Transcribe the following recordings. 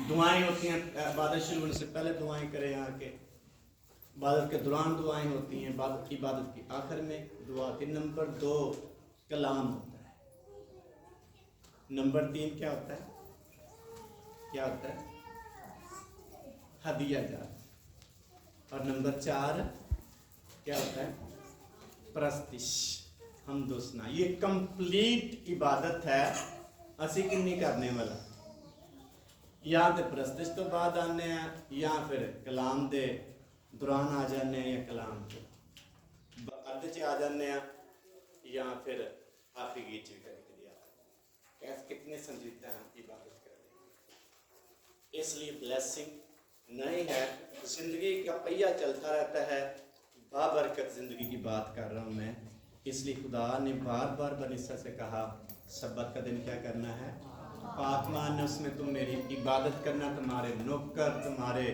दुआएं होती हैं, इबादत शुरू होने से पहले दुआएं करें आके, इबादत के दौरान दुआएं होती हैं, इबादत की आखिर में दुआ होती है। नंबर 2 कलाम होता है। नंबर 3 क्या होता है? क्या होता है? हदिया जात। और नंबर 4 क्या होता है? प्रस्तिश, हमदोसना। ये कंप्लीट इबादत है। असी किन्नी करने वाला या तो प्रस्तिश तो बाद आने हैं, या फिर कलाम दे दौरान आ जाने हैं, या कलाम के अद्ध च आ जाने हैं, या फिर आखिरी गीत भी कभी कभी आता है। कितने संजीदा हम इबादत कर रहे हैं। इसलिए ब्लेसिंग नहीं है, जिंदगी का पहिया चलता रहता है। बाबरकत जिंदगी की बात कर रहा हूँ मैं। इसलिए खुदा ने बार बार बनी इसराइल से कहा सब्बत का दिन क्या करना है? पाक मानना, उसमें तुम मेरी इबादत करना। तुम्हारे नौकर, तुम्हारे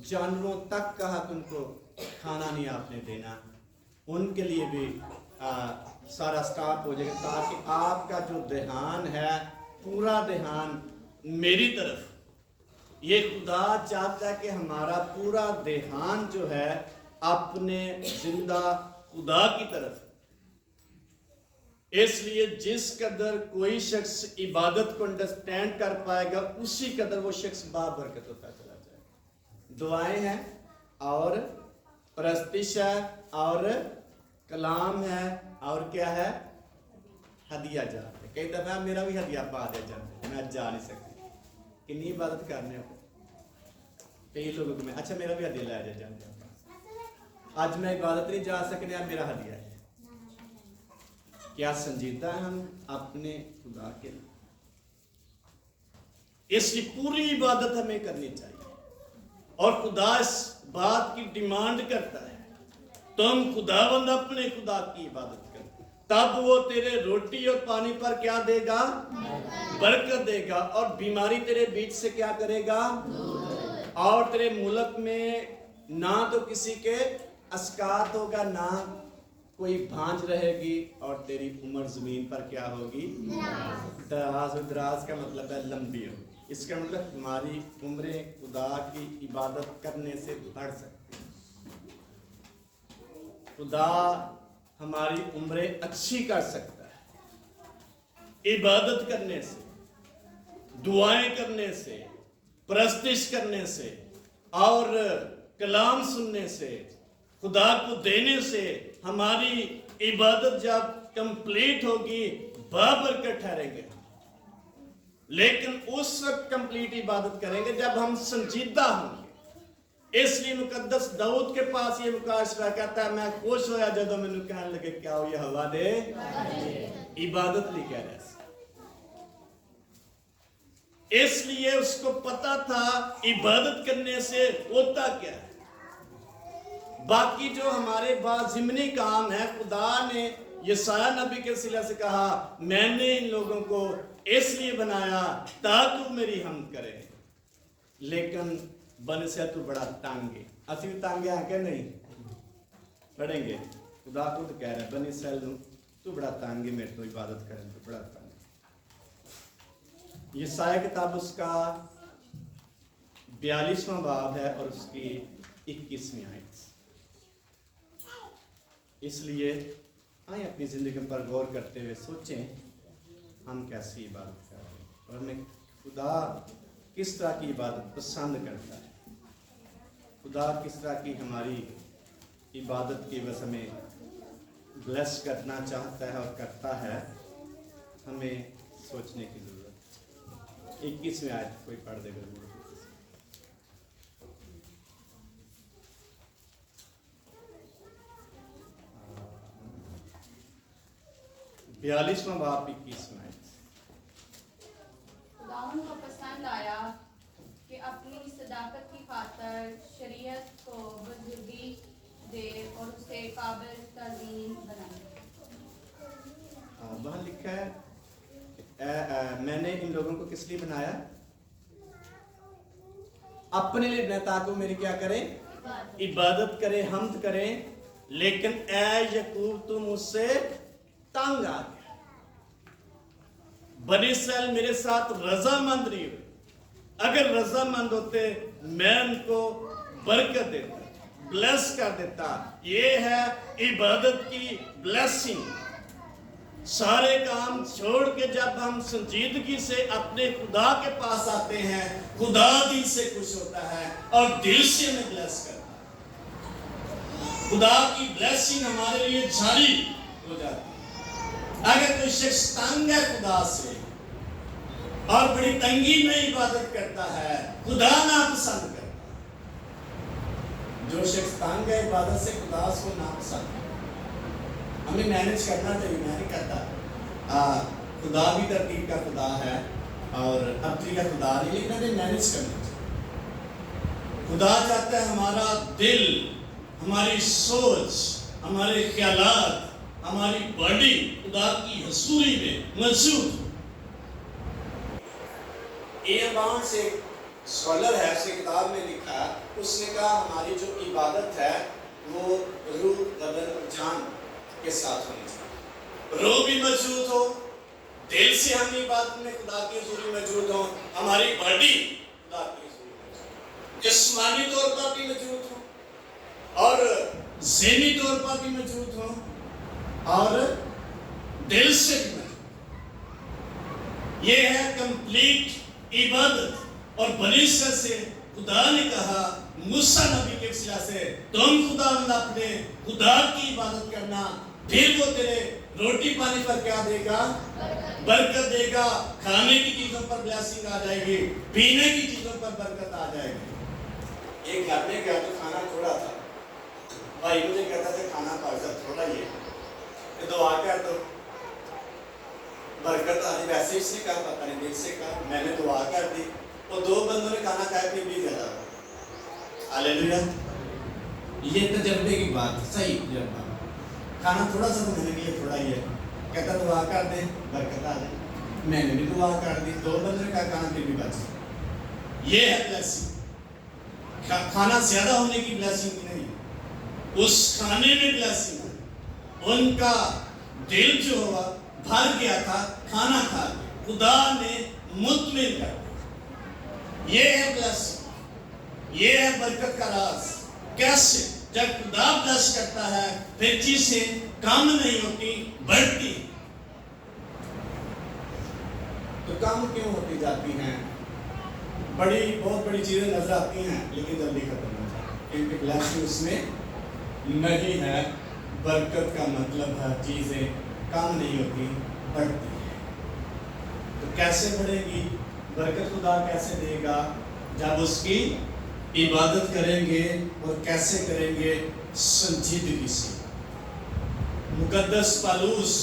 जानवरों तक कहा तुमको खाना नहीं आपने देना। उनके लिए भी सारा स्टाफ हो जाएगा, ताकि आपका जो ध्यान है, पूरा ध्यान मेरी तरफ। ये खुदा चाहता है कि हमारा पूरा ध्यान जो है अपने जिंदा खुदा की तरफ। इसलिए जिस कदर कोई शख्स इबादत को अंडरस्टैंड कर पाएगा, उसी कदर वो शख्स बाबरकत होता चला जाएगा। दुआएं हैं और प्रस्तिश है और कलाम है और क्या है? हदिया जाते। कई दफा मेरा भी हदिया पा दिया जाता है, मैं जा नहीं सकती। कितनी इबादत करने हो कई लोगों को मैं, अच्छा मेरा भी हदिया लाया जाता है, आज मैं इबादत नहीं जा सकने, अब मेरा हदिया है। क्या संजीदा है हम अपने खुदा के लिए? इसकी पूरी इबादत हमें करनी चाहिए। और खुदा इस बात की डिमांड करता है, तुम खुदावंद अपने खुदा की इबादत कर, तब वो तेरे रोटी और पानी पर क्या देगा? बरकत देगा। और बीमारी तेरे बीच से क्या करेगा? और तेरे मुल्क में ना तो किसी के अस्कात होगा, ना कोई भांज रहेगी, और तेरी उम्र जमीन पर क्या होगी? दराज का मतलब है लंबी होगी। इसका मतलब तुम्हारी उम्रें खुदा की इबादत करने से बढ़ सकती है। खुदा हमारी उम्रें अच्छी कर सकता है इबादत करने से, दुआएं करने से, प्रस्तिश करने से और कलाम सुनने से, खुदा को देने से। हमारी इबादत जब कंप्लीट होगी, बाबरकत ठहरेंगे। लेकिन उस वक्त कंप्लीट इबादत करेंगे जब हम संजीदा होंगे। इसलिए मुकद्दस दाऊद के पास ये मुकाशरा कहता है, मैं खुश होया जब मैनू कहने लगे क्या हो ये हवा दे इबादत नहीं कह रहा। इसलिए उसको पता था इबादत करने से होता क्या है। बाकी जो हमारे पास ज़िमनी काम है, खुदा ने यशाया नबी के सिला से कहा, मैंने इन लोगों को इसलिए बनाया ताकि वो मेरी हमद करे। लेकिन बन से तू बड़ा तंग है। असी भी तंग है क्या? नहीं पढ़ेंगे। खुदा खुद कह रहा है बन इसराइल तू बड़ा तंग है, मेरे तो इबादत करे तो बड़ा तंग है। यशाया किताब उसका 42वां बाब है और उसकी 21वीं आयत। इसलिए आए अपनी ज़िंदगी पर गौर करते हुए सोचें हम कैसी इबादत कर रहे हैं और हमें खुदा किस तरह की इबादत पसंद करता है। खुदा किस तरह की हमारी इबादत की वजह हमें ब्लेस करना चाहता है और करता है, हमें सोचने की ज़रूरत है। 21वें आयत कोई पढ़ देगा? 42वां बाब 21वां आयत। खुदावंद को पसंद आया कि अपनी सदाकत की खातर शरीयत को बुजुर्गी दे और उसे काबिल ताज़ीम बनाए। वहाँ लिखा है मैंने इन लोगों को किस लिए बनाया? अपने लिए बनाया ताकि मेरी क्या करें? इबादत करें, हमद करें। लेकिन ऐ यकूब तुम मुझसे तंग आ गया, बनी इसराइल मेरे साथ रजामंद नहीं हुए। अगर रजामंद होते मैं उनको बरकत देता, ब्लेस कर देता। ये है इबादत की ब्लेसिंग। सारे काम छोड़ के जब हम संजीदगी से अपने खुदा के पास आते हैं, खुदा दिल से खुश होता है और दिल से हमें ब्लेस करता है। खुदा की ब्लेसिंग हमारे लिए जारी हो जाती है। अगर कोई शख्स तंग है खुदा से और बड़ी तंगी में इबादत करता है, खुदा नापसंद करता है। जो शख्स तंग है इबादत से, खुदा उसको नापसंद है। हमें मैनेज करना चाहिए, मैं नहीं करता। खुदा भी तरतीब का खुदा है और अपनी का खुदा नहीं, लेकिन हमें मैनेज करना चाहिए। खुदा चाहता है हमारा दिल, हमारी सोच, हमारे ख्यालात, हमारी बॉडी खुदा की हसूरी में मौजूद। ए बाउंड से स्कॉलर है, उसने किताब में लिखा, उसने कहा हमारी जो इबादत है वो रूह, बदन और जान के साथ होनी चाहिए। रूह भी मौजूद हो, दिल से हम इबादत में खुदा की हुजूरी मौजूद हो, हमारी बॉडी खुदा की हुजूरी मौजूद, जिस्मानी तौर पर भी मौजूद हो और ज़हनी तौर पर भी मौजूद हो और दिल से भी मौजूद। ये है कंप्लीट इबादत। और बनी इसराइल से खुदा ने कहा मूसा नबी के वसीला से, तुम खुदावंद अपने खुदा की इबादत करना, फिर वो तेरे रोटी पानी पर क्या देगा? बरकत देगा। खाने की चीजों पर ब्लेसिंग आ जाएगी, पीने की चीजों पर बरकत आ जाएगी। एक घर में गया तो खाना थोड़ा था, भाई मुझे कहता था खाना पाजा थोड़ा ही है, दुआ कर दो बरकत आ रही। वैसे इसने कहा, पता नहीं दिल से कहा, मैंने दुआ कर दी, और 2 बंदों ने खाना खाया, फिर भी ज्यादा। हालेलुया। ये तजर्बे की बात, सही तजर्बा। खाना थोड़ा सा तो मैंने लिए थोड़ा ही है, कहता दुआ कर दे बरकत आ जाए। मैंने भी दुआ कर दी, 2 बंदों ने कहा खाना फिर भी बच। ये है ब्लेसिंग। खाना ज्यादा होने की ब्लेसिंग नहीं, उस खाने में ब्लेसिंग है। उनका दिल जो हुआ भर गया था खाना खा के, खुदा ने मुतमिन कर दिया। ये है ब्लेसिंग, ये है बरकत का राज। कैसे? जब खुदा ब्लेस करता है फिर चीजें कम नहीं होती, बढ़ती। तो कम क्यों होती जाती हैं? बहुत बड़ी चीजें नजर आती हैं लेकिन जल्दी खत्म हो जाती हैं, क्योंकि ब्लेसिंग उसमें नहीं है। बरकत का मतलब है चीजें कम नहीं होती, बढ़ती है। तो कैसे बढ़ेगी बरकत? खुदा कैसे देगा? जब उसकी इबादत करेंगे। और कैसे करेंगे? संजीदगी से। मुकद्दस पौलुस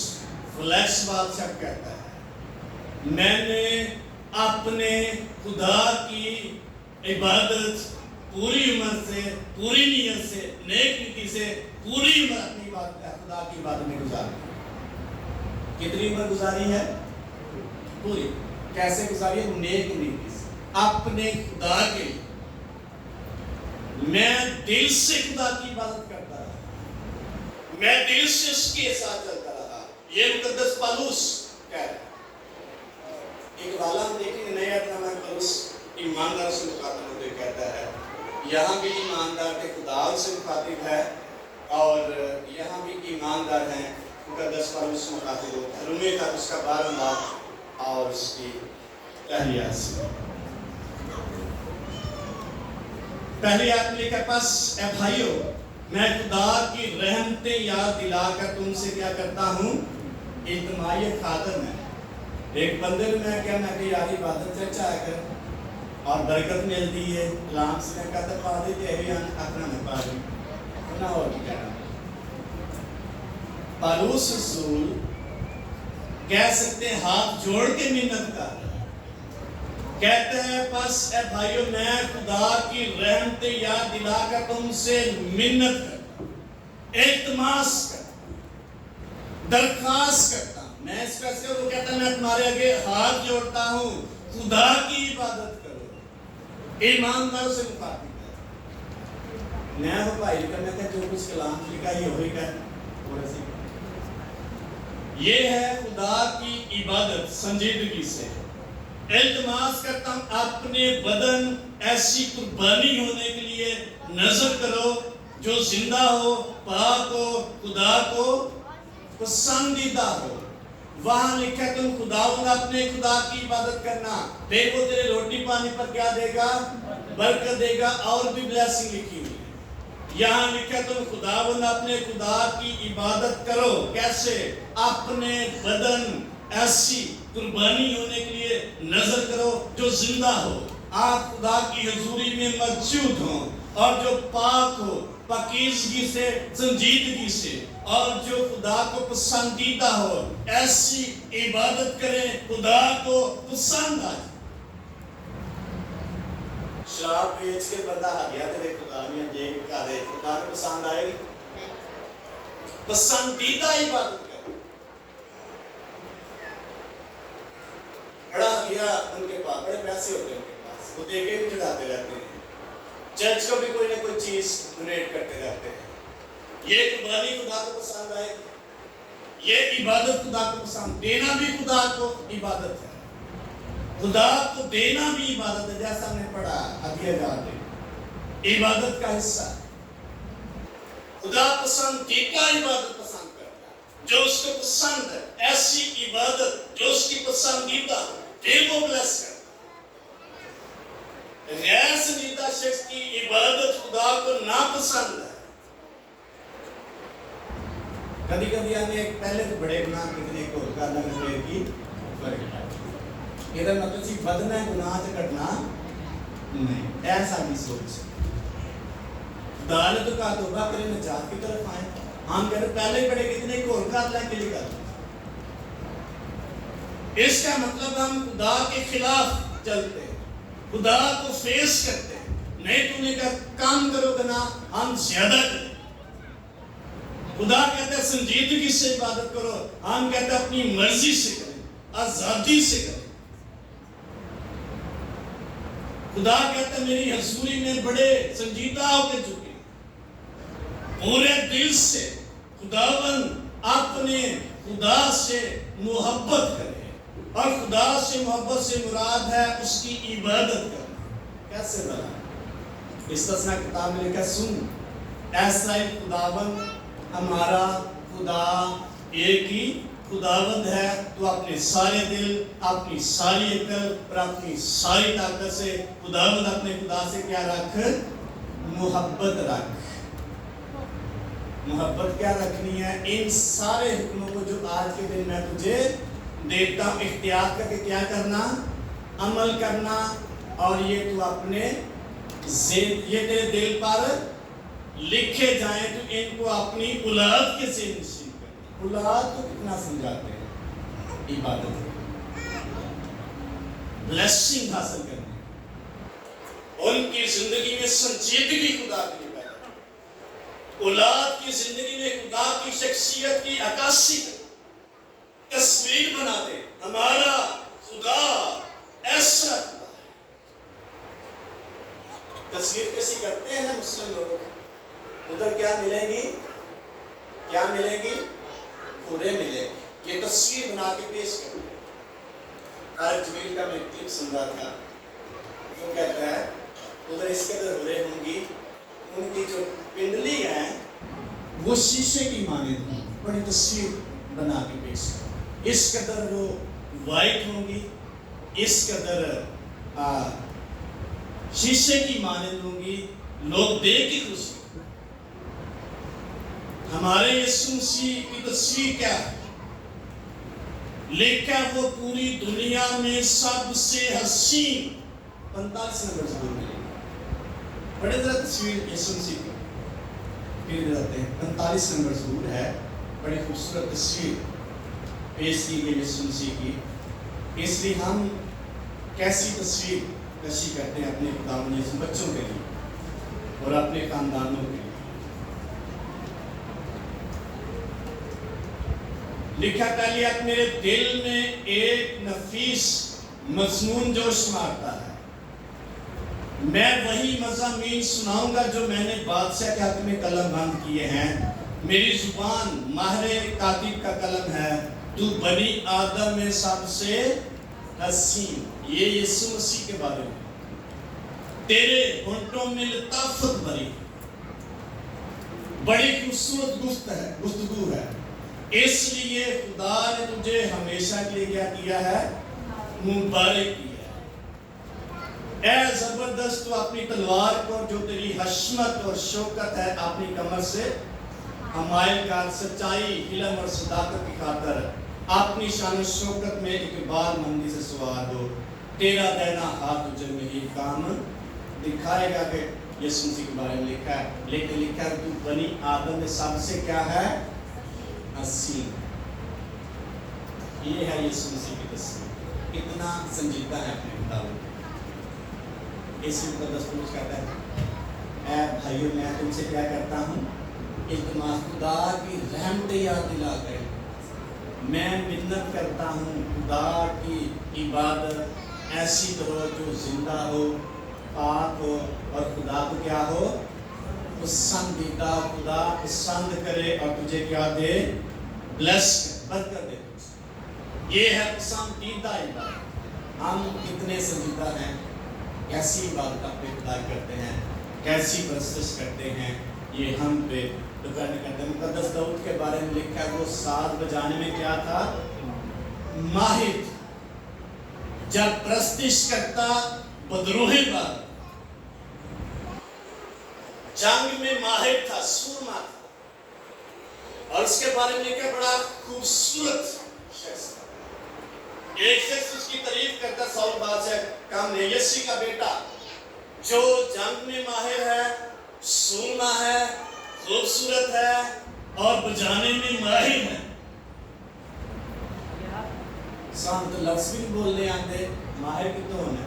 फ्लैश बादशाह कहता है, मैंने अपने खुदा की इबादत पूरी उम्र से, पूरी नीयत से, नेक नीति से पूरी उम्र अपनी खुदा की इबादत में गुजारी। कितनी उम्र गुजारी है? पूरी। कैसे गुजारी है? नेक नीति से, अपने खुदा के लिए। मैं दिल से खुदा की इबादत करता रहा, मैं दिल से उसके साथ चलता रहा। ये मुकद्दस पौलुस कह रहा है। एक वाला हम देखेंगे नया अपना पौलुस ईमानदार से मुखातिब होकर कहता है, यहाँ भी ईमानदार के खुदा से मुखातिब है और यहाँ भी ईमानदार हैं। मुकद्दस पौलुस मुखातिब होता है। रूमी तक उसका 12 बाब और उसकी पहली आयत से। पहली आयत में लिखा, बस ए भाइयों, मैं खुदा की रहमतें याद दिलाकर तुमसे क्या करता हूँ? इल्तिमाई खातर में। एक बंदे ने मैं क्या, मैं यार इबादत चर्चा कर और बरकत मिलती है। लाम से मैं कहता पा दी तेरी अपना में पा दी ना और क्या। पौलुस रसूल कह सकते हाथ जोड़ के मिन्नत कर, कहते हैं बस ए भाइयों, मैं खुदा की रहमतें याद दिलाकर तुमसे मिन्नत करता हूं, इल्तिमास करता हूं, दरख्वास्त करता हूं। मैं इस फैसले को कहता है, मैं तुम्हारे आगे हाथ जोड़ता हूं, खुदा की इबादत करो, ईमानदार से मुखातिब है। मैं वो भाई का मैं कहता जो कुछ कलाम लिखा ये होगा थोड़ा सी। ये है खुदा की इबादत संजीदगी से। इल्तिमास करता हूँ अपने बदन ऐसी कुर्बानी होने के लिए नजर करो जो जिंदा हो, पाक हो, खुदा को पसंदीदा हो। वहां लिखा है तुम खुदावंद अपने खुदा की इबादत करना, फिर वो तेरे रोटी पानी पर क्या देगा? बरकत देगा। और भी ब्लेसिंग लिखी हुई है। यहाँ लिखा तुम खुदावंद अपने खुदा की इबादत करो। कैसे? अपने बदन ऐसी कुर्बानी होने के लिए नजर करो जो जिंदा हो, आप खुदा की हजूरी में मौजूद हो, और जो पाक हो, पाकीज़गी से, संजीदगी से, और जो खुदा को पसंदीदा हो। ऐसी इबादत करें खुदा को पसंद आ जाए। शराब बेच के बंदा आ गया तेरे खुदा ने ये कहा दे, खुदा को पसंद आएगी? पसंदीदा इबादत करें। बड़ा गया उनके पास, बड़े पैसे होते हैं उनके पास, वो देके भी चढ़ाते रहते हैं, चर्च को भी कोई ना कोई चीज डोनेट करते रहते हैं। ये कुर्बानी खुदा को पसंद आएगी? ये इबादत खुदा को पसंद, देना भी खुदा को इबादत है। खुदा को देना भी इबादत है, जैसा हमने पढ़ा हदीया इबादत का हिस्सा। खुदा पसंदीदा इबादत पसंद करता है, जो उसको पसंद है, ऐसी इबादत जो उसकी पसंदीदा, फिर वो ब्लेस करता है। गैर संजीदा शख्स की इबादत खुदा को नापसंद है। कभी कभी हमें पहले तो बड़े गुनाह कितने को की फर्क है, इधर मतलब सिर्फ बदना है, गुनाह से कटना नहीं, ऐसा भी सोच। खुदा ने तो कहा तौबा करें, निजात की तरफ आए। हम कहते पहले बड़े कितने को अल्लाह के लिए कर। इसका मतलब हम खुदा के खिलाफ चलते हैं, खुदा को फेस करते हैं। नहीं तूने कहा काम करो ना, हम ज्यादा करें। खुदा कहते हैं संजीदगी से इबादत करो, हम कहते हैं अपनी मर्जी से करें, आजादी से करें। खुदा कहते हैं मेरी हजूरी में बड़े संजीदा होकर झुके, पूरे दिल से खुदावन अपने खुदा से मोहब्बत करें। और खुदा से मोहब्बत से मुराद है उसकी इबादत करना। कैसे बना? इस्तिस्ना किताब में लिखा, सुन ऐसा ही खुदावन हमारा खुदा एक ही खुदावंद है, तो अपने सारे दिल, अपनी सारी अकल और अपनी सारी ताकत से खुदावंद अपने खुदा से क्या रख? मोहब्बत रख। मोहब्बत क्या रखनी है? इन सारे हुक्मों को जो आज के दिन मैं तुझे देता हूँ, इख्तियार करके क्या करना? अमल करना। और ये तू अपने ये तेरे दिल पर लिखे जाएं, तो इनको अपनी औलाद के ज़हन नशीन कर। औलाद को कितना समझाते हैं? इबादत, ब्लेसिंग हासिल करने, उनकी जिंदगी में संजीदगी खुदा के लिए पैदा, औलाद की जिंदगी में खुदा की शख्सियत की अक्कासी तस्वीर बना दे। हमारा खुदा ऐसा खुदा है। तस्वीर कैसी करते हैं ना मुस्लिम लोग, उधर क्या मिलेंगी? क्या मिलेंगी? पूरे मिलेंगे। ये तस्वीर बना के पेश करते हैं। जमील का मैं क्लिप सुन रहा था, वो कहता है उधर इस कदर हुए होंगी, उनकी जो पिंडली है वो शीशे की मानिंद होंगी, बड़ी तस्वीर बना के पेश कर। इस कदर वो वाइट होंगी, इस कदर शीशे की मानिंद होंगी, लोग देख के खुश। हमारे यीशु मसीह की तस्वीर क्या है? लिखा वो पूरी दुनिया में सबसे हसीन 45 नंबर से मिलेगी। बड़े जरा तस्वीर यीशु मसीह की फिर जाते हैं। 45 नंबर जरूर है, बड़ी खूबसूरत तस्वीर पेश की गई यीशु मसीह की। इसलिए हम कैसी तस्वीर कशी करते हैं अपने खुदावंद यीशु बच्चों के लिए और अपने खानदानों के लिए। लिखा पहले आप मेरे दिल में एक नफीस मजमून जोश मारता है, मैं वही मज़ामीन सुनाऊंगा जो मैंने बादशाह के हाथ में कलम बंद किए हैं। मेरी जुबान माहिर कातिब का कलम है, तू बनी आदम में सबसे हसीन। ये यीशु मसीह के बारे में, तेरे होंठों में लताफत भरी, बड़ी खूबसूरत गुफ्तगू है, इसलिए खुदा ने तुझे हमेशा के लिए क्या किया है? मुबारक किया है। ऐ जबरदस्त, तो अपनी तलवार को जो तेरी हशमत और शौकत है अपनी कमर से हमायल कर, सच्चाई, इल्म और सदाकत की खातर अपनी शान शौकत में इकबाल मंदी से सवार हो। तेरा देना हाथ तुझे में काम दिखाएगा। कि यीशु मसीह के बारे में लिखा है, लेकिन लिखा है तू बनी आदम में सबसे क्या है? हसीन। ये है यीशु मसीह की तस्वीर, कितना संजीदा है अपने मुताबिक। इसी मुकद्दस पुरुष कहता है, ऐ भाइयों मैं तुमसे क्या करता हूँ? इल्तिमास, खुदा की रहमत याद दिला कर मैं मिन्नत करता हूँ, खुदा की इबादत ऐसी करो जो जिंदा हो, पाक हो और खुदा को क्या हो? पसंदीदा, खुदा पसंद करे और तुझे क्या दे? ब्लेस, बरकत दे। ये है पसंदीदा इबादत। हम कितने संजीदा हैं, कैसी इबादत अपने खुदा करते हैं, कैसी परस्तिश करते हैं, ये हम पे डिपेंड करते हैं। मुकद्दस दाऊद के बारे में लिखा है, वो साज बजाने में क्या था? माहिर। जब परस्तिश करता बदरूहे बात, जंग में माहिर था, सूरमा था, और उसके बारे में लिखा बड़ा खूबसूरत शख्स था। एक शख्स उसकी तारीफ करता, साउल बादशाह का यस्सी का बेटा, जो जंग में माहिर है, सूरमा है, खूबसूरत है और बजाने में माहिर है। शाम तो लफ्ज़ भी बोलने आते, माहिर कितना होना?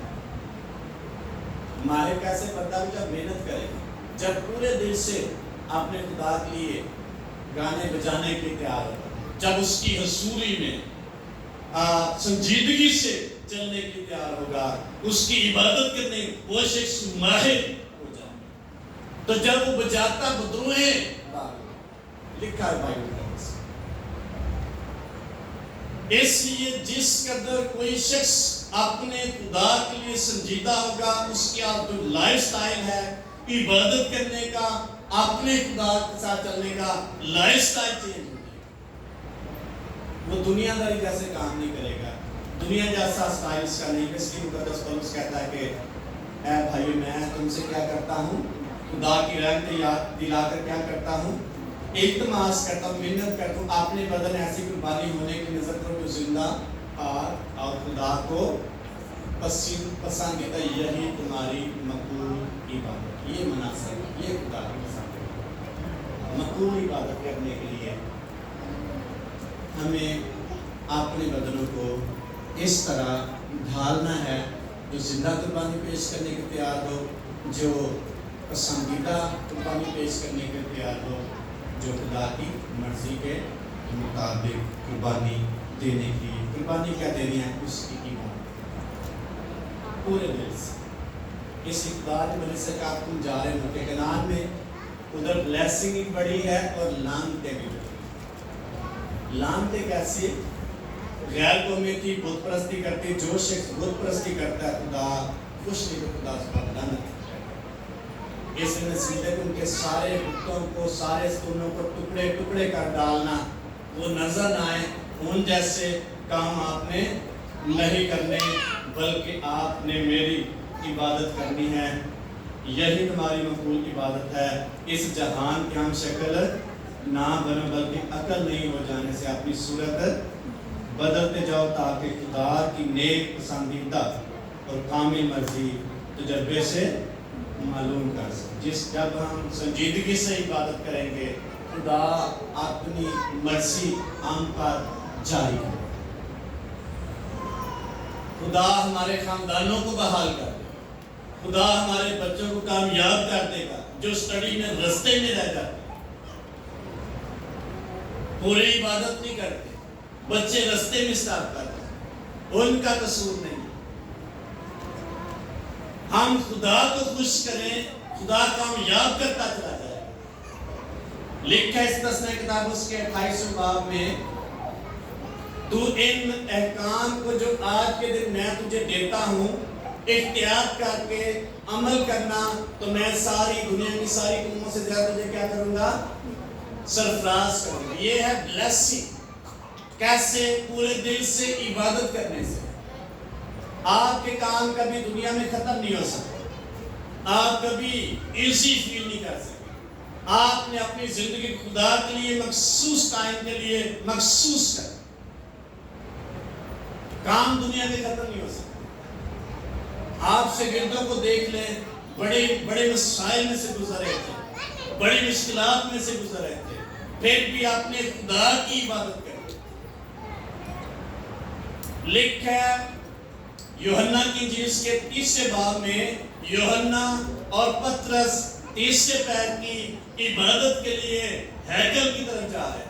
माहिर कैसे बनता? जब मेहनत करेगा, जब पूरे दिल से अपने खुदा के लिए गाने बजाने के तैयार होगा, जब उसकी हसूरी में संजीदगी से चलने के तैयार होगा, उसकी इबादत करने वो शख्स माहिर हो जाए। तो जब वो बजाता बदरूहे लिखा है बाइबल में, इसलिए जिस कदर कोई शख्स अपने खुदा के लिए संजीदा होगा, उसकी जो लाइफ स्टाइल है इबादत करने का, अपने खुदा के साथ चलने का लाइफ स्टाइल चेंज हो जाएगा। वो दुनियादारी जैसे काम नहीं करेगा, दुनिया जैसा स्टाइल इसका नहीं। इसलिए मुकद्दस पौलुस कहता है कि ऐ भाइयों मैं तुमसे क्या करता हूँ? खुदा की रहमत याद दिलाकर क्या करता हूँ? इल्तिमास करता हूँ, मिन्नत करता हूँ, अपने बदन ऐसी कुर्बानी होने की नजर करो जो जिंदा और खुदा को पसंदीदा, यही तुम्हारी मकबूल इबादत। ये मुनासिब, ये खुदा की पसंद मकबूल इबादत करने के लिए हमें अपने बदनों को इस तरह ढालना है जो जिंदा कुर्बानी पेश करने के तैयार हो, जो पसंदीदा कुर्बानी पेश करने के तैयार हो, जो खुदा की मर्जी के मुताबिक कुर्बानी देने की, कुर्बानी क्या देनी है? उसकी ईमान पूरे दिल से। इस इक़्तिदार की वजह से कि आप तुम जा रहे हो कि कनान में, उधर ब्लेसिंग भी बड़ी है और लानतें भी बड़ी। लानतें कैसी? गैर कौमी थी, बुत परस्ती करती, जो शख्स बुत परस्ती करता है खुदा खुश नहीं तो खुदा उसका लानत। इस नसीले को उनके सारे बुतों को, सारे स्तूनों को टुकड़े टुकड़े कर डालना, वो नजर न आए, उन जैसे काम आपने नहीं करने, बल्कि आपने मेरी इबादत करनी है। यही तुम्हारी मकबूल इबादत है। इस जहान की हम शक्ल ना बनो, बल्कि अकल नहीं हो जाने से अपनी सूरत बदलते जाओ, ताकि खुदा की नेक, पसंदीदा और कामिल मर्जी तजर्बे से मालूम कर सके। जब हम संजीदगी से इबादत करेंगे, खुदा अपनी मर्जी हम पर जारी करेगा। खुदा हमारे खानदानों को बहाल कर देगा, खुदा हमारे बच्चों को कामयाब कर देगा जो स्टडी में रास्ते में रह जाते, पूरी इबादत नहीं करते, बच्चे रास्ते में स्टार्ट करते, उनका कसूर नहीं। हम खुदा को खुश करें, खुदा कामयाब करता चला जाएगा। लिखा इस तस्नीह किताब उसके 28वें बाब में تو ان احکام کو جو آج کے دن میں تجھے دیتا ہوں احتیاط کر کے عمل کرنا تو میں ساری دنیا کی ساری قوموں سے زیادہ تجھے کیا کروں گا؟ سرفراز کروں گا. یہ ہے بلیسنگ. کیسے؟ پورے دل سے عبادت کرنے سے. آپ کے کام کبھی دنیا میں ختم نہیں ہو سکتے. آپ کبھی ایزی فیل نہیں کر سکتے. آپ نے اپنی زندگی خدا کے لیے مخصوص ٹائم کے لیے مخصوص کر. کام دنیا میں ختم نہیں ہو سکتا. آپ سے گردوں کو دیکھ لیں، بڑے بڑے مسائل میں سے گزر رہے تھے، بڑی مشکلات میں سے گزر رہے تھے، پھر بھی آپ نے خدا کی عبادت کری. لکھا ہے یوحنا کی انجیل کے 30 باب میں یوحنا اور پترس تیسرے پیر کی عبادت کے لیے ہیکل کی طرف جا رہے ہیں.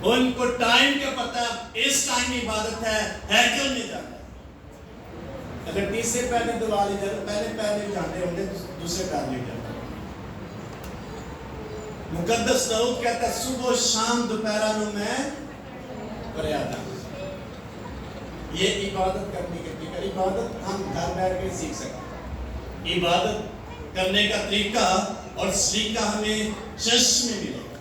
ان کو ٹائم کا پتہ، اس ٹائم عبادت ہے، ہیکل میں جانا ہے. اگر تیسرے پیر میں دبا لی جائے، پہلے پیر میں جاتے ہوں گے، دوسرے پیر میں جاتے. مقدس داؤد کہتا ہے صبح و شام دوپہرہ نو میں فریاد ہے. یہ عبادت کرنے کے طریقہ. عبادت ہم گھر بیٹھ کے سیکھ سکتے ہیں. عبادت کرنے کا طریقہ اور سلیقہ ہمیں چرچ میں ملے گا.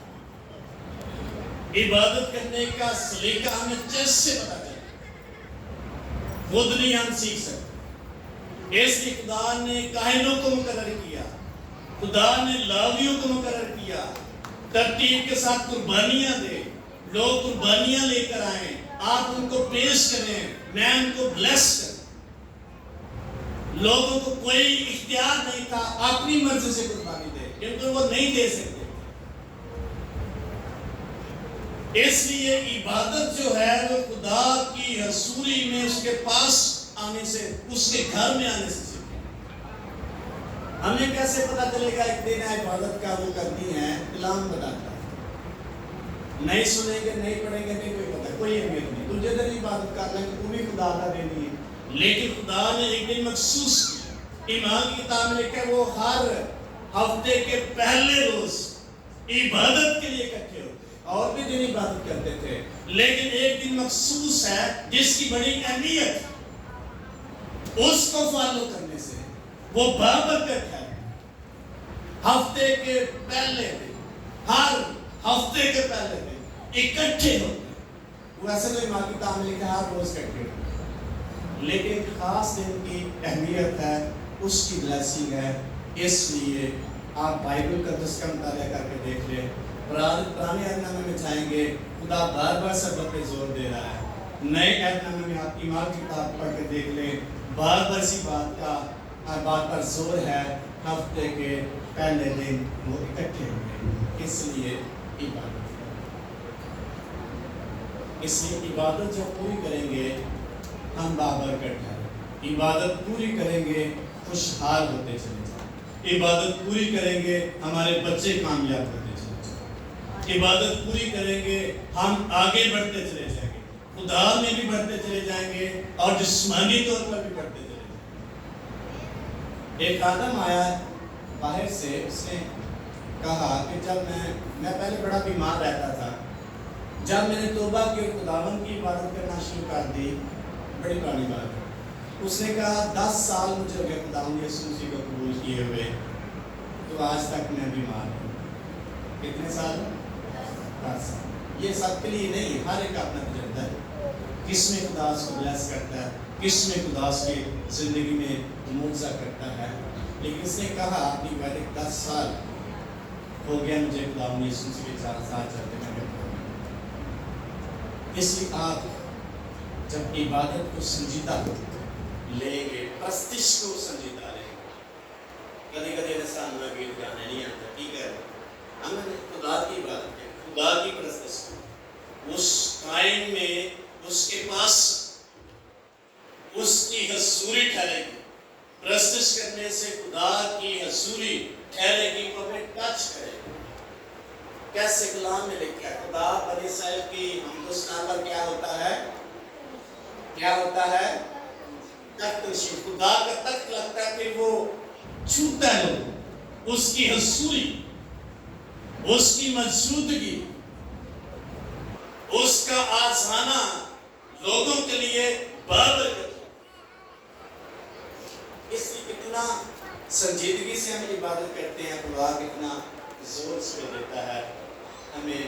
عبادت کرنے کا سلیقہ ہمیں چرچ سے پتہ چلے گا، خود نہیں ہم سیکھ سکتے. اس لیے خدا نے کاہنوں کو مقرر کیا، خدا نے لاویوں کو مقرر کیا، ترتیب کے ساتھ قربانیاں دے. لوگ قربانیاں لے کر آئیں، آپ ان کو پیش کریں، میں ان کو بلیس کروں. لوگوں کو کوئی اختیار نہیں تھا اپنی مرضی سے قربانی دے، کیونکہ وہ نہیں دے سکتے. اس لیے عبادت جو ہے وہ خدا کی حضوری میں اس کے پاس آنے سے، اس کے گھر میں آنے سے سیکھیں. ہمیں کیسے پتا چلے گا ایک دن عبادت کا وہ کرنی ہے؟ کلام بتاتا ہے. نہیں سنیں گے، نہیں پڑھیں گے، نہیں کوئی پتہ، کوئی اہمیت نہیں. تجھے دن عبادت کر لیں گے، تو بھی خدا کا دینی ہے. لیکن خدا نے ایک دن مخصوص کیا. ایمان کی کتاب میں لکھا ہے وہ ہر ہفتے کے پہلے روز عبادت کے لیے اکٹھے ہوتے. اور بھی دن عبادت کرتے تھے، لیکن ایک دن مخصوص ہے جس کی بڑی اہمیت ہے. اس کو فالو کرنے سے وہ بابرکت ہے. ہفتے کے پہلے دن، ہر ہفتے کے پہلے دن اکٹھے ہوتے ہیں. وہ ایسے تو ایمان کی کتاب میں لکھا ہے ہر روز اکٹھے ہوتے ہیں، لیکن خاص دن کی اہمیت ہے، اس کی بلیسنگ ہے. اس لیے آپ بائبل کا مطالعہ کر کے دیکھ لیں. پرانے عہد نامے میں جائیں گے، خدا بار بار سبب پہ زور دے رہا ہے. نئے عہد نامے میں آپ ایمان کی کتاب پڑھ کے دیکھ لیں، بار بار اسی بات پر زور ہے. ہفتے کے پہلے دن وہ اکٹھے ہوئے، اس لیے عبادت. اس لیے عبادت جب پوری کریں گے ہم بابرکت ہیں. عبادت پوری کریں گے خوشحال ہوتے چلے جائیں. عبادت پوری کریں گے ہمارے بچے کامیاب ہوتے چلے جائیں. عبادت پوری کریں گے ہم آگے بڑھتے چلے جائیں گے، خدا میں بھی بڑھتے چلے جائیں گے اور جسمانی طور پر بھی بڑھتے چلے جائیں گے. ایک آدم آیا باہر سے، اس نے کہا کہ جب میں پہلے بڑا بیمار رہتا تھا، جب میں نے توبہ کی اور خداوند کی عبادت کرنا شروع کر دی، بڑی پرانی بات ہے. اس نے کہا 10 سال مجھے ہو گئے خداوند یسوع مسیح کو قبول کیے ہوئے، تو آج تک میں بیمار ہوں. کتنے سال؟ 10 سال. یہ سب کے لیے نہیں، ہر ایک اپنا تجربہ ہے. کس میں خدا اس کو بلیس کرتا ہے، کس میں خدا اس کی زندگی میں معجزہ کرتا ہے. لیکن اس نے کہا اپنی بات 10 سال ہو گیا مجھے خداوند یسوع مسیح کے ساتھ چلتے ہیں. اس لیے آپ جب عبادت کو سنجیدہ لیں گے، پرستش کو سنجیدہ لیں گے. کدی کدی انسان میں گیت گانے نہیں آتا، ٹھیک ہے، ہمیں خدا کی عبادت ہے، خدا کی پرستش. اس ٹائم میں اس کے پاس اس کی حضوری ٹھہرے گی. پرستش کرنے سے خدا کی حضوری ٹھہرے گی، وہ ہمیں ٹچ کرے گی. کیسے کلام میں لکھا ہے خدا بنی اسرائیل کی حمد و ثنا پر کیا ہوتا ہے؟ کیا ہوتا ہے؟ تخت نشین. خدا کا تخت لگتا ہے کہ وہ چھوتا ہے لوگ، اس کی حضوری، اس کی موجودگی. اس کا آزمانا لوگوں کے لیے بابرکت، اس لیے کتنا سنجیدگی سے ہم عبادت کرتے ہیں، خدا کتنا زور سے دیتا ہے، ہمیں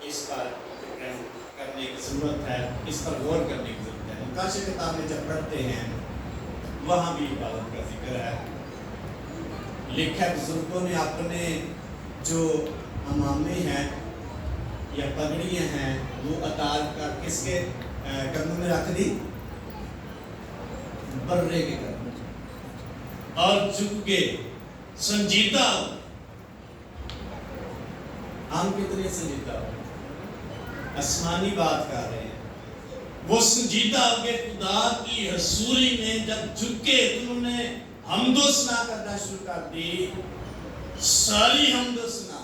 اس پر کرنے کی ضرورت ہے، اس پر غور کرنے کی ضرورت ہے۔ مکاشفہ کتاب میں جب پڑھتے ہیں وہاں بھی عبادت کا ذکر ہے، لکھا ہے بزرگوں نے اپنے جو امامے ہیں یا پگڑیاں ہیں وہ اتار کر کس کے قدموں میں رکھ دی؟ برے کے قدموں میں، اور جھک کے سنجیدہ ہو۔ ہم کتنے سنجیدہ ہو؟ آسمانی بات کر رہے ہیں، وہ سنجیدہ ہو کے خدا کی حضوری میں جب جھکے انہوں نے حمد و ثنا کرنا شروع کر دی، ساری حمد و ثنا،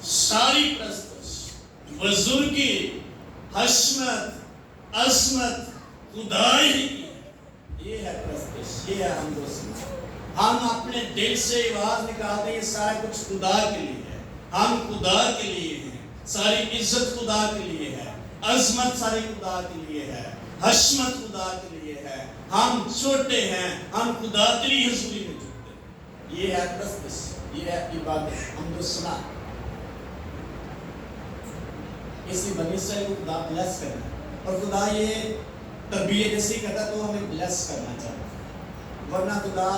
ساری پرستش، بزرگی، حشمت، عظمت خدائی کی، یہ ہے پرستش، یہ ہے حمد و ثنا۔ ہم اپنے دل سے آواز نکالتے ہیں، یہ سارا کچھ خدا کے لیے ہے، ہم خدا کے لیے ہیں، ساری عزت خدا کے لیے ہے، عظمت ساری خدا کے لیے ہے، حشمت خدا کے لیے ہے، ہم چھوٹے ہیں، ہم خدا تیری حضوری میں جھکتے ہیں۔ یہ ہے پرستش، یہ ہے عبادت، حمد و ثنا۔ اس لیے بنی اسرائیل کو خدا بلیس کرنا، اور خدا یہ تربیت ایسی کرتا تو ہمیں بلیس کرنا چاہتا، ورنہ خدا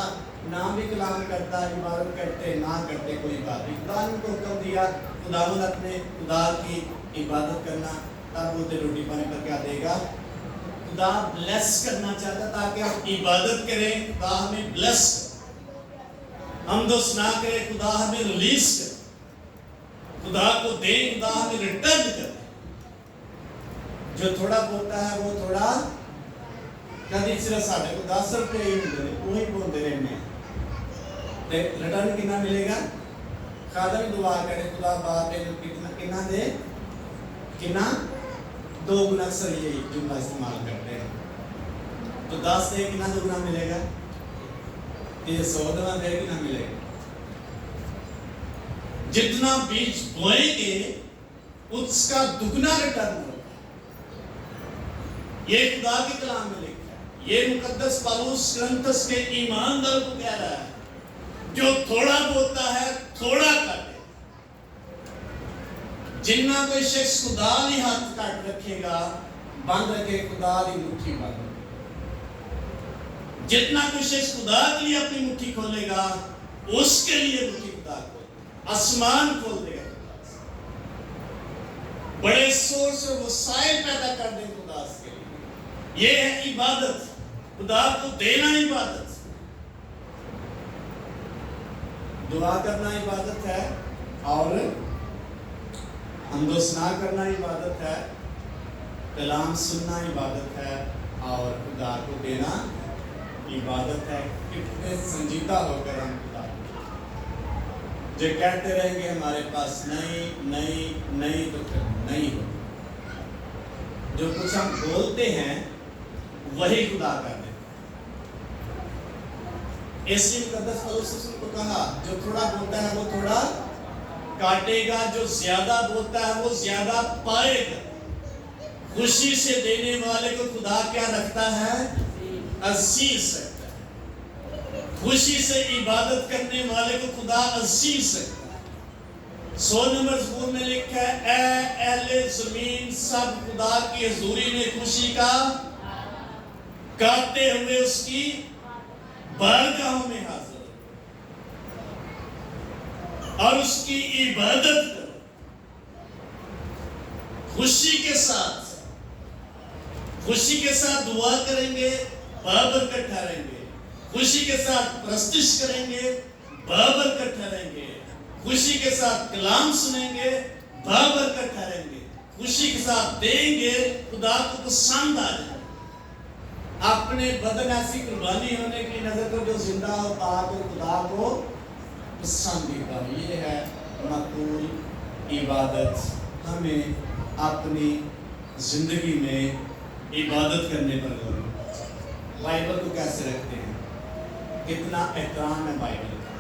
نہ بھی کلام کرتا، عبادت کرتے نہ کرتے کوئی بات نہیں۔ خدا نے ان کو حکم دیا، خداوند اپنے خدا کی عبادت کرنا، تب وہ روٹی پانی پر کیا دے گا؟ خدا بلیس کرنا چاہتا تاکہ ہم عبادت کریں، خدا ہمیں بلیس کرے، حمد و ثنا کرے، خدا ہمیں ریلیز کرے، خدا کو دے، خدا ہمیں ریٹرن کرے۔ جو تھوڑا بولتا ہے وہ تھوڑا کدی صرف ساڑھے کو 10 روپے ہی ملے، وہی بولتے رہنے، ریٹرن کتنا ملے گا؟ خادم دعا کرے خدا باپ کتنا دے، کتنا 2 گنا، اکثر یہی جملہ استعمال کرتے ہیں، تو 10 دے کتنا 2 گنا ملے گا؟ یہ 100 دوا دے کتنا ملے گا؟ جتنا بیج بوئیں گے اس کا دگنا ریٹرن ہوگا۔ یہ خدا کے کلام میں لکھا ہے، یہ مقدس پالوس کرنتس کے ایماندار کو کہہ رہا ہے، جو تھوڑا بولتا ہے تھوڑا کاٹے، جنہ کوئی شخص خدا نہیں ہاتھ کاٹ رکھے گا، بند رکھے خدا دی مٹھی بند، جتنا کوئی شخص خدا کے لیے اپنی مٹھی کھولے گا اس کے لیے مٹھی خدا کھولے، آسمان کھول دے گا خدا سے، بڑے سورس اور وسائل پیدا کر دے خدا کے لیے۔ یہ ہے عبادت، خدا کو دینا عبادت، دعا کرنا عبادت ہے، اور حمد و ثنا کرنا عبادت ہے، کلام سننا عبادت ہے، اور خدا کو دینا عبادت ہے۔ کتنے سنجیدہ ہو کر ہم خدا جو کہتے رہیں گے ہمارے پاس نہیں نہیں نہیں تو پھر نہیں ہو، جو کچھ ہم بولتے ہیں وہی خدا کر دے۔ ایسی مقدس پالوس کو کہا جو تھوڑا بولتا ہے وہ تھوڑا کاٹے گا، جو زیادہ بولتا ہے وہ زیادہ پائے گا۔ خوشی سے دینے والے کو خدا کیا رکھتا ہے؟ عزیز رکھتا ہے۔ خوشی سے عبادت کرنے والے کو خدا عزیز رکھتا ہے۔ 100 نمبر زبور میں لکھا ہے، اے اہل زمین سب خدا کی حضوری میں خوشی کا گاتے ہوئے اس کی بارگاہوں میں حاضر ہو اور اس کی عبادت کرو، خوشی کے ساتھ دعا کریں گے، بابرکت ٹھہریں گے، خوشی کے ساتھ پرستش کریں گے، بابرکت ٹھہریں گے، خوشی کے ساتھ کلام سنیں گے، بابرکت ٹھہریں گے، خوشی کے ساتھ دیں گے، خدا کو پسند آ جائے۔ اپنے بدن ایسی قربانی ہونے کی نظر کو جو زندہ ہو، پاک اور خدا کو پسندیدہ ہو، یہ ہے مقبول عبادت۔ ہمیں اپنی زندگی میں عبادت کرنے پر غور کرنا چاہیے۔ بائبل کو کیسے رکھتے ہیں؟ کتنا احترام ہے بائبل کا،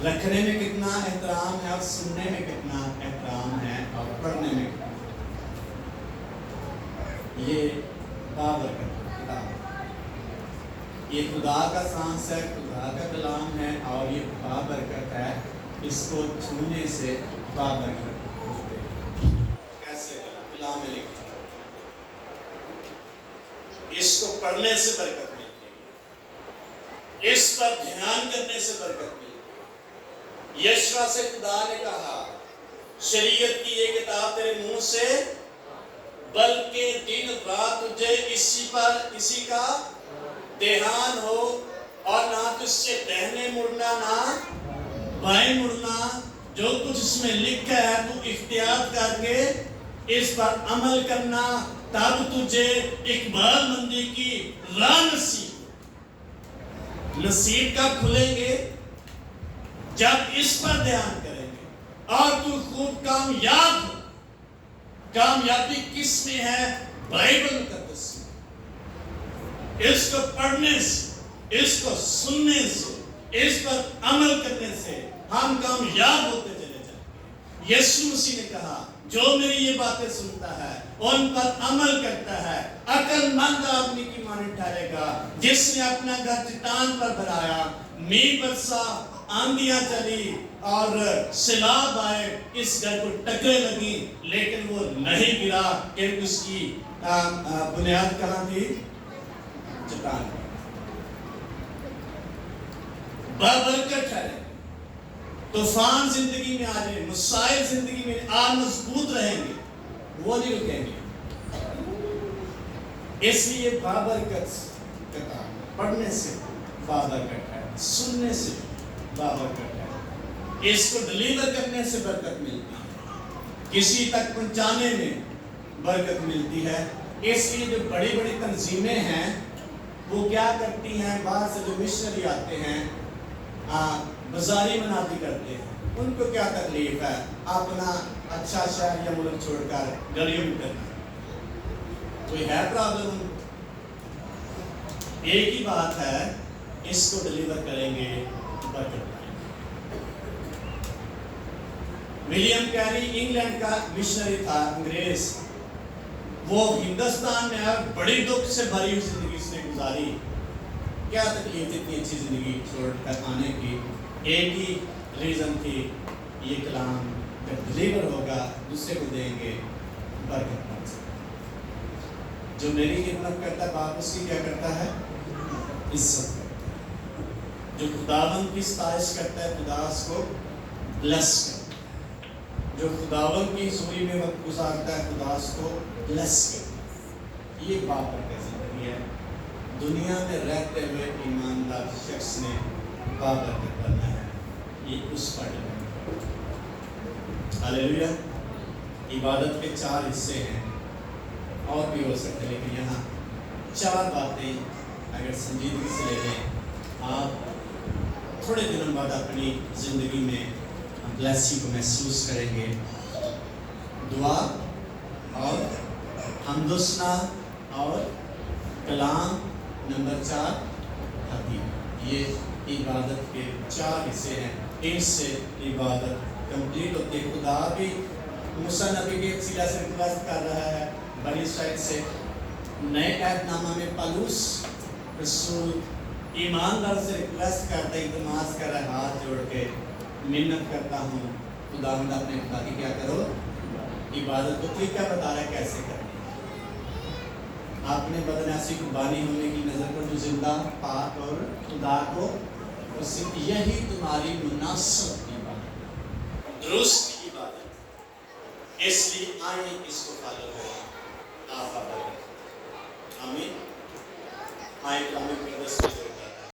رکھنے میں کتنا احترام ہے، اور سننے میں کتنا احترام ہے، اور پڑھنے میں کتنا۔ ये बाबरकत किताब, ये खुदा का सांस है, खुदा का कलाम है और ये बाबरकत है। इसको छूने से बाबरकत होते हैं। कैसे कलाम में लिखा, इसको पढ़ने से बरकत मिलती है, इस पर ध्यान करने से बरकत मिलती है। यशवा से खुदा ने कहा, शरीयत की ये किताब तेरे मुंह से, बल्कि दिन रात तुझे इसी का ध्यान हो, और ना तुझसे दाहिने मुड़ना ना बाएं मुड़ना। जो कुछ इसमें लिखा है तू इख्तियार करके इस पर अमल करना, तब तुझे इकबालमंदी की राह नसीब कब खुलेंगे? जब इस पर ध्यान करेंगे और तू खूब कामयाब। कामयाबी किस में है? बाइबल मुकद्दस में। इसको पढ़ने से, इसको सुनने से, इस पर अमल करने से हम कामयाब होते चले जाएंगे। यीशु मसीह ने कहा, जो मेरी ये बातें सुनता है उन पर अमल करता है, अक्लमंद आदमी की माने ठहरेगा। जिसने अपना घर चट्टान पर बनाया, मींह बरसा, आंधियां चली और सैलाब आए, इस घर को टकरे लगी, लेकिन वो नहीं गिरा, क्योंकि उसकी बुनियाद कहाँ थी? चट्टान। बाबरकत ठहरे। तूफान जिंदगी में आ जाए, मुसाइल जिंदगी में आ, मजबूत रहेंगे, वो नहीं रुकेंगे। इसलिए बाबरकत किताब पढ़ने से बाबरकत है, सुनने से बाबरकत है, इसको डिलीवर करने से बरकत मिलती है, किसी तक पहुंचाने में बरकत मिलती है। इसलिए जो बड़ी बड़ी तंजीमें हैं वो क्या करती हैं, बाहर से जो मिशनरी आते हैं बाजारी मनाती करते हैं। उनको क्या तकलीफ है अपना अच्छा शहर या मुल्क छोड़कर गलियों में करना? कोई है प्रॉब्लम? एक ही बात है, इसको डिलीवर करेंगे, बरकत पाएंगे। विलियम कैरी इंग्लैंड का मिशनरी था, अंग्रेज। वो हिंदुस्तान में आया, बड़ी दुख से भरी हुई जिंदगी उसने गुजारी। क्या तकलीफ, इतनी अच्छी जिंदगी छोड़कर आने की? एक ही रीजन थी, ये कलाम जब डिलीवर होगा दूसरे को देंगे, बरकत पहुंचे। जो मेरी खिदमत करता है बाप उसकी क्या करता है? इज्जत करता है। जो खुदावंद की सताइश करता है खुदा उसको ब्लेस करता है। जो खुदावंद की हुजूरी में वक्त गुजारता है खुदा उसको ब्लेस करता है। ये बाबरकत जिंदगी है। दुनिया में रहते हुए ईमानदार शख्स ने बाबरकत बनना है, ये उस पर डिपेंड करता है। हालेलुया। इबादत के 4 हिस्से हैं, और भी हो सकते हैं, लेकिन यहाँ 4 बातें अगर संजीदगी से ले लें, आप थोड़े दिनों बाद अपनी ज़िंदगी में ब्लेसिंग को महसूस करेंगे। दुआ और हमदुस्ना और कलाम। नंबर 4 हदीस। ये इबादत के 4 हिस्से हैं। इनसे इबादत कंप्लीट होती है। खुदा भी मूसा नबी के वसीला से रिक्वेस्ट कर रहा है, बनी इस्राइल से। नए अहदनामा में पौलुस रसूल ईमानदार से रिक्वेस्ट करता है, इल्तिमास कर रहा है, हाथ जोड़ के मिन्नत करता हूँ, खुदावंद अपने खुदा की क्या करो? इबादत को तरीका बता रहा है कैसे करनी। आपने बदनैसी कुर्बानी होने की नज़र पर जो जिंदा पाक और खुदा को सिर्फ यही तुम्हारी मुनासिब इबादत, दुरुस्त इबादत। इसलिए आए इसको फॉलो करें। आप आमीन। आए